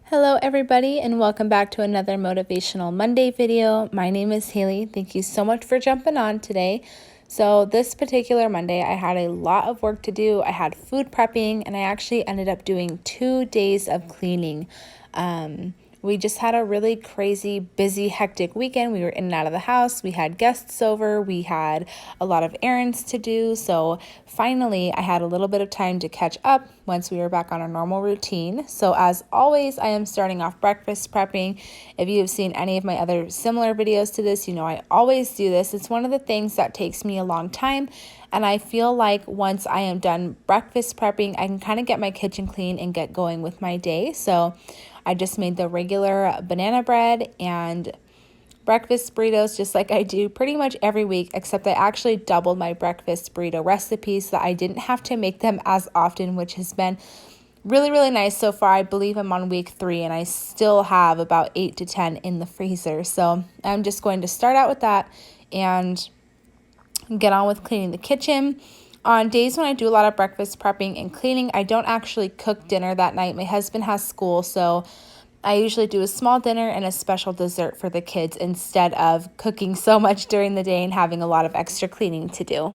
Hello everybody and welcome back to another Motivational Monday video. My name is Haley. Thank you so much for jumping on today. So this particular Monday I had a lot of work to do. I had food prepping and I actually ended up doing 2 days of cleaning. We just had a really crazy, busy, hectic weekend. We were in and out of the house. We had guests over. We had a lot of errands to do. So finally, I had a little bit of time to catch up once we were back on our normal routine. So as always, I am starting off breakfast prepping. If you have seen any of my other similar videos to this, you know I always do this. It's one of the things that takes me a long time. And I feel like once I am done breakfast prepping, I can kind of get my kitchen clean and get going with my day. So I just made the regular banana bread and breakfast burritos just like I do pretty much every week, except I actually doubled my breakfast burrito recipe so that I didn't have to make them as often, which has been really, really nice so far. I believe I'm on week 3 and I still have about 8 to 10 in the freezer. So I'm just going to start out with that and get on with cleaning the kitchen. On days when I do a lot of breakfast prepping and cleaning, I don't actually cook dinner that night. My husband has school, so I usually do a small dinner and a special dessert for the kids instead of cooking so much during the day and having a lot of extra cleaning to do.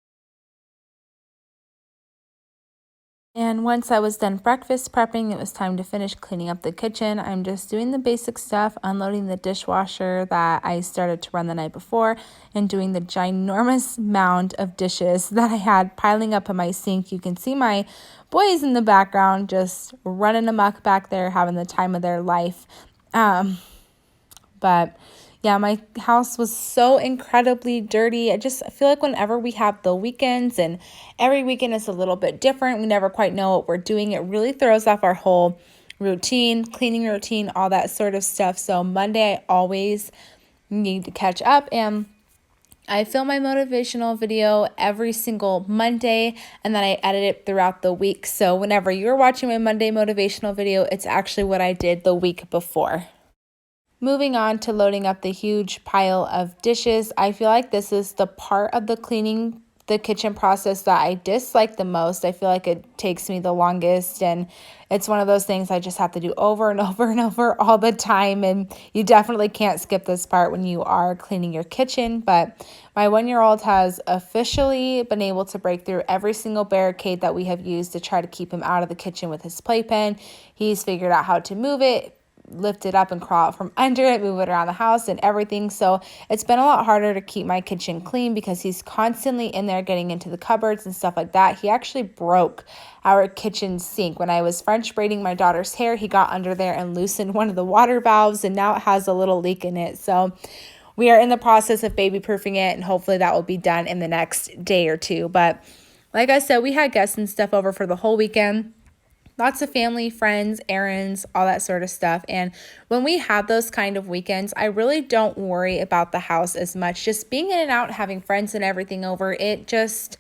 And once I was done breakfast prepping, it was time to finish cleaning up the kitchen. I'm just doing the basic stuff, unloading the dishwasher that I started to run the night before, and doing the ginormous mound of dishes that I had piling up in my sink. You can see my boys in the background just running amok back there, having the time of their life. But yeah, my house was so incredibly dirty. I just feel like whenever we have the weekends, and every weekend is a little bit different, we never quite know what we're doing. It really throws off our whole routine, cleaning routine, all that sort of stuff. So Monday, I always need to catch up, and I film my motivational video every single Monday, and then I edit it throughout the week. So whenever you're watching my Monday motivational video, it's actually what I did the week before. Moving on to loading up the huge pile of dishes, I feel like this is the part of the cleaning the kitchen process that I dislike the most. I feel like it takes me the longest, and it's one of those things I just have to do over and over and over all the time, and you definitely can't skip this part when you are cleaning your kitchen. But my 1-year-old has officially been able to break through every single barricade that we have used to try to keep him out of the kitchen with his playpen. He's figured out how to move it, lift it up and crawl out from under it, move it around the house and everything. So it's been a lot harder to keep my kitchen clean because he's constantly in there getting into the cupboards and stuff like that. He actually broke our kitchen sink. When I was French braiding my daughter's hair, he got under there and loosened one of the water valves, and now it has a little leak in it. So we are in the process of baby proofing it, and hopefully that will be done in the next day or two. But like I said, we had guests and stuff over for the whole weekend. Lots of family, friends, errands, all that sort of stuff. And when we have those kind of weekends, I really don't worry about the house as much. Just being in and out, having friends and everything over, it just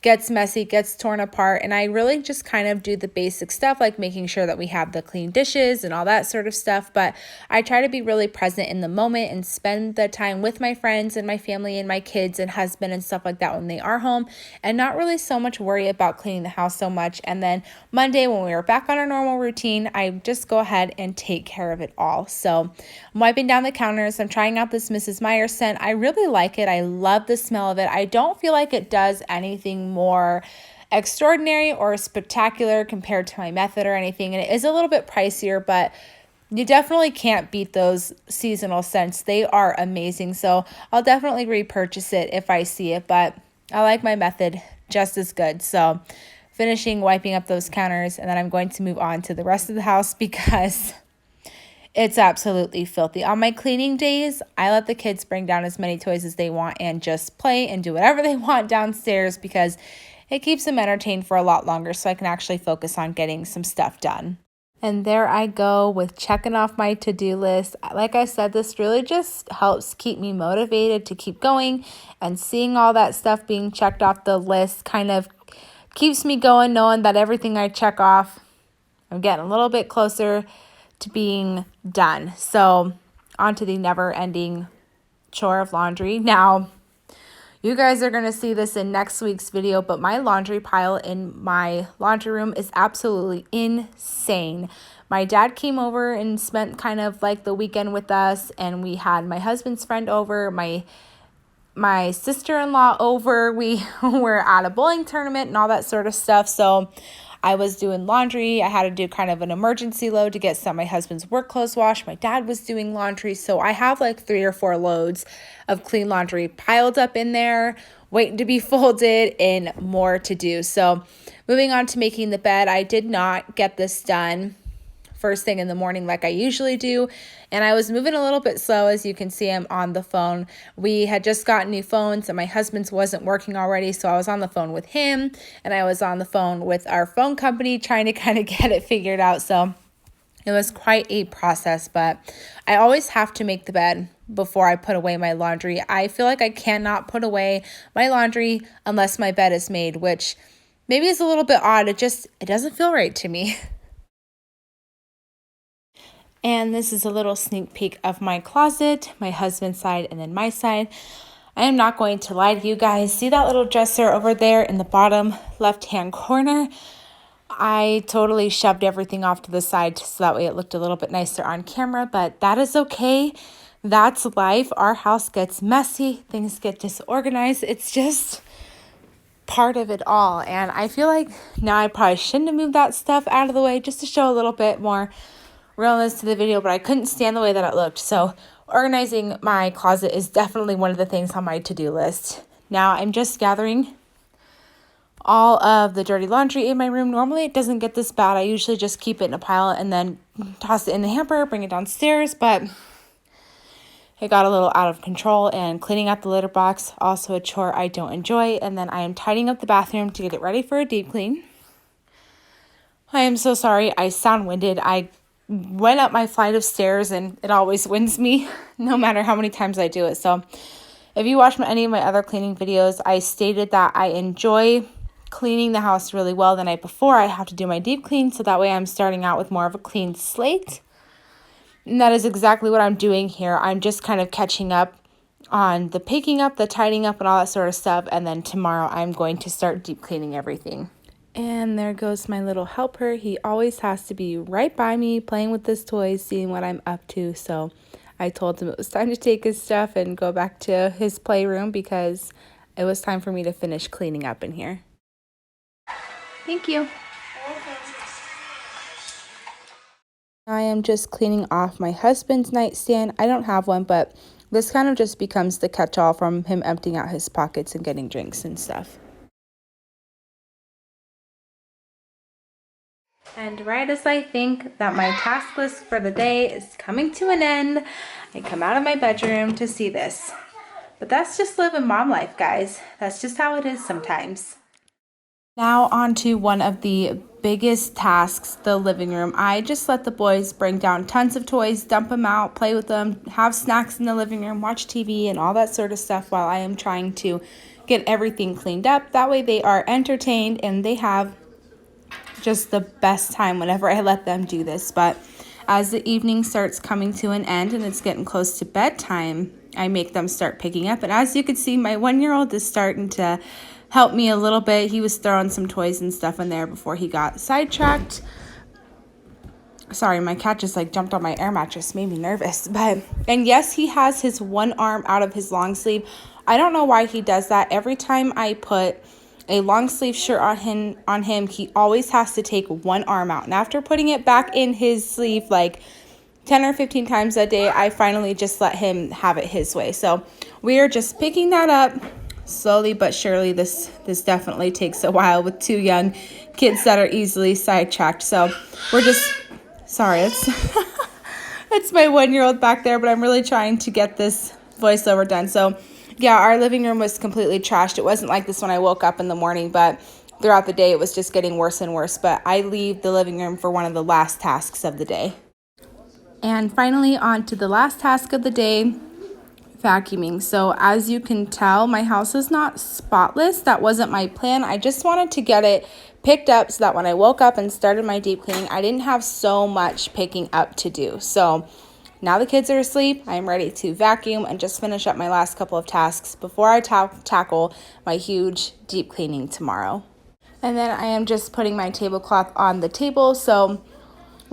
gets messy, gets torn apart. And I really just kind of do the basic stuff, like making sure that we have the clean dishes and all that sort of stuff. But I try to be really present in the moment and spend the time with my friends and my family and my kids and husband and stuff like that when they are home, and not really so much worry about cleaning the house so much. And then Monday, when we were back on our normal routine, I just go ahead and take care of it all. So I'm wiping down the counters. I'm trying out this Mrs. Meyer scent. I really like it. I love the smell of it. I don't feel like it does anything more extraordinary or spectacular compared to my method or anything. And it is a little bit pricier, but you definitely can't beat those seasonal scents. They are amazing. So I'll definitely repurchase it if I see it, but I like my method just as good. So finishing wiping up those counters, and then I'm going to move on to the rest of the house because it's absolutely filthy. On my cleaning days, I let the kids bring down as many toys as they want and just play and do whatever they want downstairs because it keeps them entertained for a lot longer, so I can actually focus on getting some stuff done. And there I go with checking off my to-do list. Like I said, this really just helps keep me motivated to keep going, and seeing all that stuff being checked off the list kind of keeps me going, knowing that everything I check off, I'm getting a little bit closer to being done. So on to the never-ending chore of laundry. Now, you guys are going to see this in next week's video, but my laundry pile in my laundry room is absolutely insane. my dad came over and spent kind of like the weekend with us, and we had my husband's friend over, my sister-in-law over. We were at a bowling tournament and all that sort of stuff. So I was doing laundry. I had to do kind of an emergency load to get some of my husband's work clothes washed. My dad was doing laundry. So I have like 3 or 4 loads of clean laundry piled up in there, waiting to be folded, and more to do. So moving on to making the bed, I did not get this done first thing in the morning like I usually do, and I was moving a little bit slow. As you can see, I'm on the phone. We had just gotten new phones and my husband's wasn't working already, so I was on the phone with him and I was on the phone with our phone company trying to kind of get it figured out. So it was quite a process, but I always have to make the bed before I put away my laundry. I feel like I cannot put away my laundry unless my bed is made, which maybe is a little bit odd. It doesn't feel right to me. And this is a little sneak peek of my closet, my husband's side and then my side. I am not going to lie to you guys. See that little dresser over there in the bottom left-hand corner? I totally shoved everything off to the side so that way it looked a little bit nicer on camera, but that is okay. That's life. Our house gets messy. Things get disorganized. It's just part of it all. And I feel like now I probably shouldn't have moved that stuff out of the way just to show a little bit more realness to the video, but I couldn't stand the way that it looked. So organizing my closet is definitely one of the things on my to-do list. Now I'm just gathering all of the dirty laundry in my room. Normally it doesn't get this bad. I usually just keep it in a pile and then toss it in the hamper, bring it downstairs, but it got a little out of control, and cleaning out the litter box, also a chore I don't enjoy. And then I am tidying up the bathroom to get it ready for a deep clean. I am so sorry. I sound winded. I went up my flight of stairs and it always winds me no matter how many times I do it. So if you watch any of my other cleaning videos, I stated that I enjoy cleaning the house really well the night before I have to do my deep clean, so that way I'm starting out with more of a clean slate. And that is exactly what I'm doing here. I'm just kind of catching up on the picking up, the tidying up, and all that sort of stuff. And then tomorrow I'm going to start deep cleaning everything. And there goes my little helper. He always has to be right by me, playing with his toys, seeing what I'm up to. So I told him it was time to take his stuff and go back to his playroom because it was time for me to finish cleaning up in here. Thank you. I am just cleaning off my husband's nightstand. I don't have one, but this kind of just becomes the catch-all from him emptying out his pockets and getting drinks and stuff. And right as I think that my task list for the day is coming to an end, I come out of my bedroom to see this. But that's just living mom life, guys. That's just how it is sometimes. Now on to one of the biggest tasks, the living room. I just let the boys bring down tons of toys, dump them out, play with them, have snacks in the living room, watch TV and all that sort of stuff while I am trying to get everything cleaned up. That way they are entertained and they have just the best time whenever I let them do this. But as the evening starts coming to an end and it's getting close to bedtime, I make them start picking up. And as you can see, my 1-year-old is starting to help me a little bit. He was throwing some toys and stuff in there before he got sidetracked. Sorry, my cat just like jumped on my air mattress, made me nervous. And yes, he has his one arm out of his long sleeve. I don't know why he does that. Every time I put a long sleeve shirt on him, he always has to take one arm out. And after putting it back in his sleeve like 10 or 15 times a day, I finally just let him have it his way. So we are just picking that up slowly but surely. This definitely takes a while with 2 young kids that are easily sidetracked. So we're just, sorry, it's my 1-year-old back there, but I'm really trying to get this voiceover done. So yeah, our living room was completely trashed. It wasn't like this when I woke up in the morning, but throughout the day it was just getting worse and worse. But I leave the living room for one of the last tasks of the day. And finally, on to the last task of the day, vacuuming. So as you can tell, my house is not spotless. That wasn't my plan. I just wanted to get it picked up so that when I woke up and started my deep cleaning, I didn't have so much picking up to do. So now the kids are asleep, I'm ready to vacuum and just finish up my last couple of tasks before I tackle my huge deep cleaning tomorrow. And then I am just putting my tablecloth on the table. So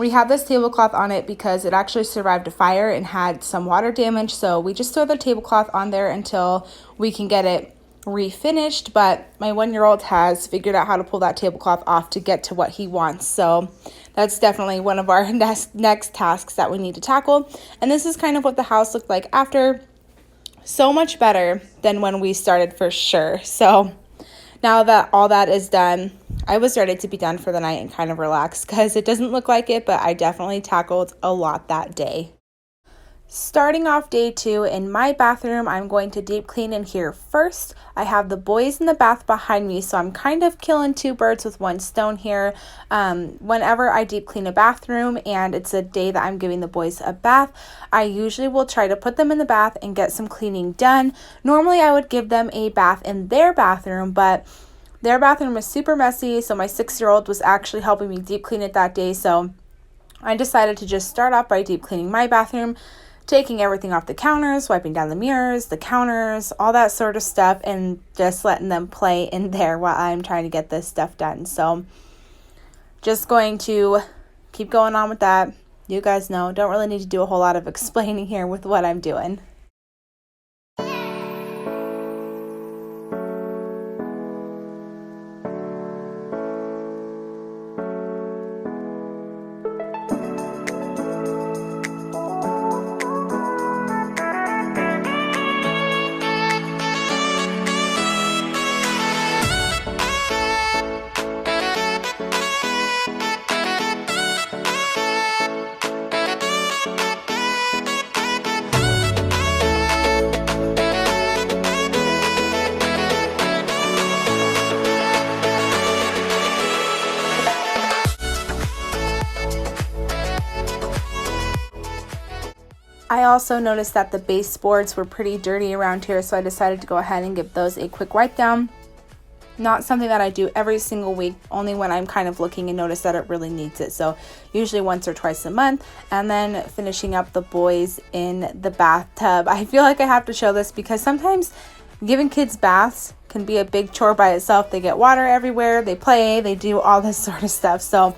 We had this tablecloth on it because it actually survived a fire and had some water damage. So we just throw the tablecloth on there until we can get it refinished. But my 1-year-old has figured out how to pull that tablecloth off to get to what he wants. So that's definitely one of our next tasks that we need to tackle. And this is kind of what the house looked like after. So much better than when we started, for sure. So now that all that is done, I was ready to be done for the night and kind of relax, because it doesn't look like it, but I definitely tackled a lot that day. Starting off day 2 in my bathroom, I'm going to deep clean in here first. I have the boys in the bath behind me, so I'm kind of killing 2 birds with 1 stone here. Whenever I deep clean a bathroom and it's a day that I'm giving the boys a bath, I usually will try to put them in the bath and get some cleaning done. Normally I would give them a bath in their bathroom, but their bathroom is super messy, so my 6-year-old was actually helping me deep clean it that day. So I decided to just start off by deep cleaning my bathroom, taking everything off the counters, wiping down the mirrors, the counters, all that sort of stuff, and just letting them play in there while I'm trying to get this stuff done. So just going to keep going on with that. You guys know, don't really need to do a whole lot of explaining here with what I'm doing. I also noticed that the baseboards were pretty dirty around here, so I decided to go ahead and give those a quick wipe down. Not something that I do every single week, only when I'm kind of looking and notice that it really needs it. So usually once or twice a month. And then finishing up the boys in the bathtub. I feel like I have to show this because sometimes giving kids baths can be a big chore by itself. They get water everywhere, they play, they do all this sort of stuff. So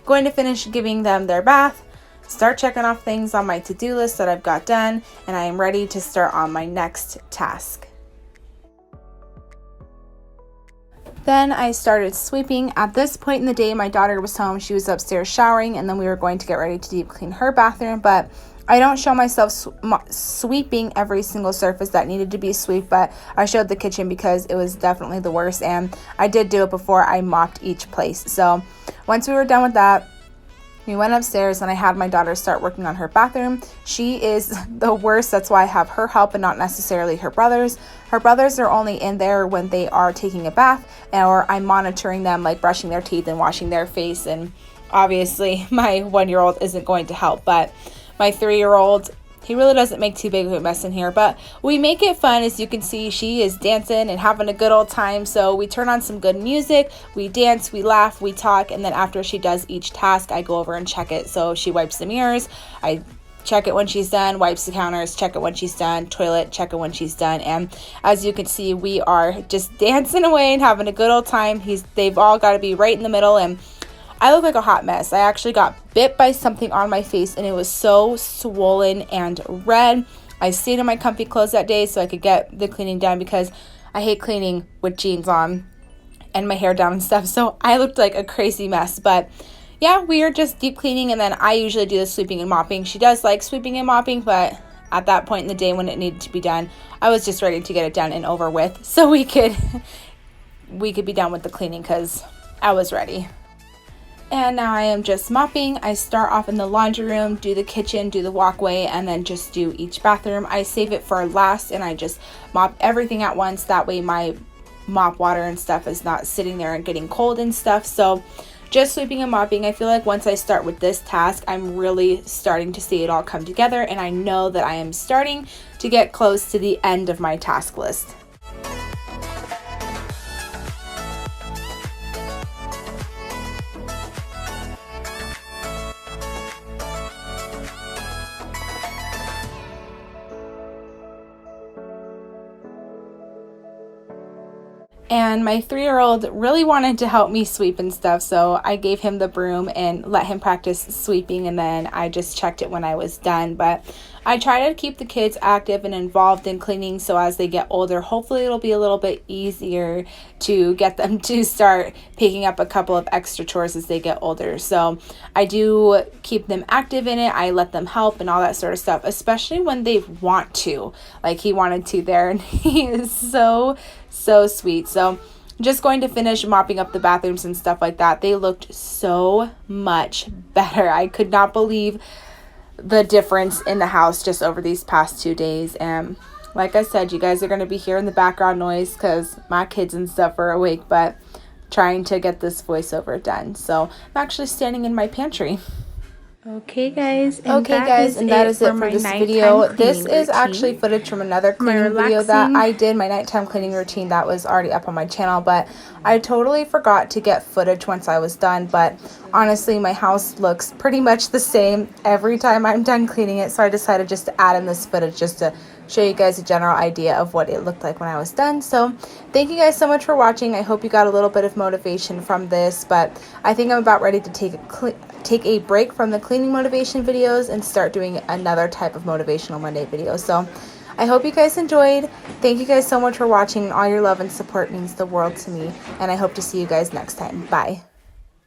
going to finish giving them their bath, start checking off things on my to-do list that I've got done, and I am ready to start on my next task. Then I started sweeping. At this point in the day, my daughter was home. She was upstairs showering, and then we were going to get ready to deep clean her bathroom, but I don't show myself sweeping every single surface that needed to be swept, but I showed the kitchen because it was definitely the worst, and I did do it before I mopped each place. So once we were done with that, we went upstairs and I had my daughter start working on her bathroom. She is the worst. That's why I have her help and not necessarily her brothers. Her brothers are only in there when they are taking a bath, or I'm monitoring them, like brushing their teeth and washing their face. And obviously my 1-year-old isn't going to help, but my 3-year-old, he really doesn't make too big of a mess in here, but we make it fun. As you can see, she is dancing and having a good old time. So we turn on some good music, we dance, we laugh, we talk, and then after she does each task, I go over and check it. So she wipes the mirrors, I check it when she's done, wipes the counters, check it when she's done, toilet, check it when she's done. And as you can see, we are just dancing away and having a good old time. They've all got to be right in the middle, and I look like a hot mess. I actually got bit by something on my face and it was so swollen and red. I stayed in my comfy clothes that day so I could get the cleaning done, because I hate cleaning with jeans on and my hair down and stuff. So I looked like a crazy mess. But yeah, we are just deep cleaning, and then I usually do the sweeping and mopping. She does like sweeping and mopping, but at that point in the day when it needed to be done, I was just ready to get it done and over with so we could be done with the cleaning, because I was ready. And now I am just mopping. I start off in the laundry room, do the kitchen, do the walkway, and then just do each bathroom. I save it for last and I just mop everything at once. That way my mop water and stuff is not sitting there and getting cold and stuff. So just sweeping and mopping. I feel like once I start with this task, I'm really starting to see it all come together, and I know that I am starting to get close to the end of my task list. And my 3-year-old really wanted to help me sweep and stuff, so I gave him the broom and let him practice sweeping, and then I just checked it when I was done. But I try to keep the kids active and involved in cleaning, so as they get older, hopefully it'll be a little bit easier to get them to start picking up a couple of extra chores as they get older. So I do keep them active in it. I let them help and all that sort of stuff, especially when they want to. Like he wanted to there, and he is so sweet. So just going to finish mopping up the bathrooms and stuff like that. They looked so much better. I could not believe the difference in the house just over these past 2 days. And like I said, you guys are going to be hearing the background noise because my kids and stuff are awake, but trying to get this voiceover done. So I'm actually standing in my pantry. Okay guys, and that is it for this video. This is actually footage from another cleaning video that I did, my nighttime cleaning routine that was already up on my channel, but I totally forgot to get footage once I was done. But honestly, my house looks pretty much the same every time I'm done cleaning it, so I decided just to add in this footage just to show you guys a general idea of what it looked like when I was done. So thank you guys so much for watching. I hope you got a little bit of motivation from this, but I think I'm about ready to take a break from the cleaning motivation videos and start doing another type of motivational Monday video. So I hope you guys enjoyed. Thank you guys so much for watching. All your love and support means the world to me, and I hope to see you guys next time. Bye.